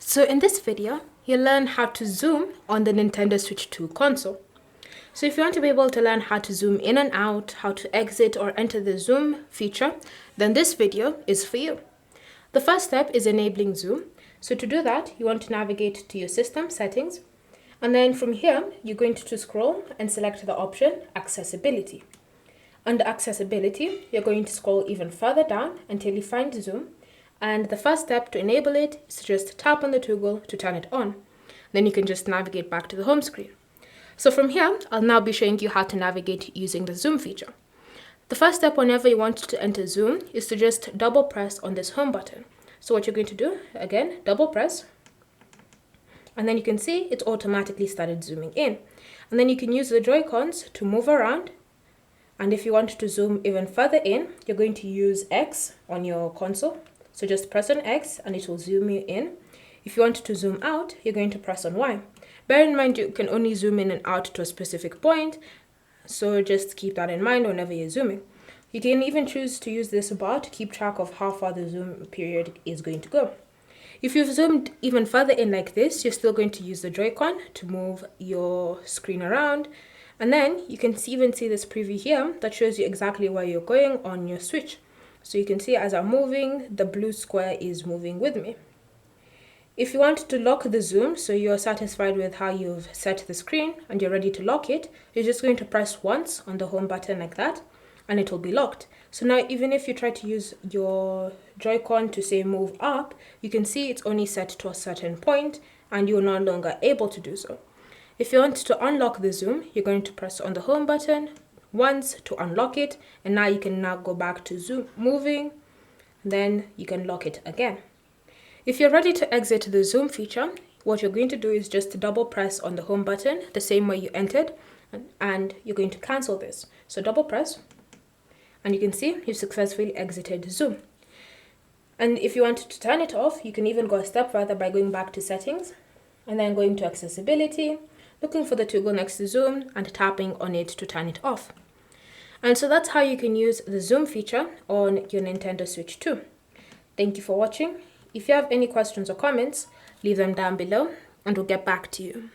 So in this video, you'll learn how to zoom on the Nintendo Switch 2 console. So if you want to be able to learn how to zoom in and out, how to exit or enter the zoom feature, then this video is for you. The first step is enabling zoom. So to do that, you want to navigate to your system settings. And then from here, you're going to scroll and select the option Accessibility. Under Accessibility, you're going to scroll even further down until you find zoom. And the first step to enable it is to just tap on the toggle to turn it on. Then you can just navigate back to the home screen. So from here, I'll now be showing you how to navigate using the zoom feature. The first step whenever you want to enter zoom is to just double press on this home button. So what you're going to do, again, double press. And then you can see it's automatically started zooming in. And then you can use the Joy-Cons to move around. And if you want to zoom even further in, you're going to use X on your console. So just press on X and it will zoom you in. If you want to zoom out, you're going to press on Y. Bear in mind you can only zoom in and out to a specific point, so just keep that in mind whenever you're zooming. You can even choose to use this bar to keep track of how far the zoom period is going to go. If you've zoomed even further in like this, you're still going to use the Joy-Con to move your screen around. And then you can even see this preview here that shows you exactly where you're going on your Switch. So you can see as I'm moving, the blue square is moving with me. If you want to lock the zoom, so you're satisfied with how you've set the screen and you're ready to lock it, you're just going to press once on the home button like that, and it will be locked. So now even if you try to use your Joy-Con to say move up, you can see it's only set to a certain point and you're no longer able to do so. If you want to unlock the zoom, you're going to press on the home button once to unlock it, and now you can now go back to zoom moving, then you can lock it again. If you're ready to exit the zoom feature, what you're going to do is just double press on the home button the same way you entered, and you're going to cancel this. So double press, and you can see you've successfully exited zoom. And if you want to turn it off, you can even go a step further by going back to settings and then going to accessibility, looking for the toggle next to zoom and tapping on it to turn it off. And so that's how you can use the zoom feature on your Nintendo Switch 2. Thank you for watching. If you have any questions or comments, leave them down below and we'll get back to you.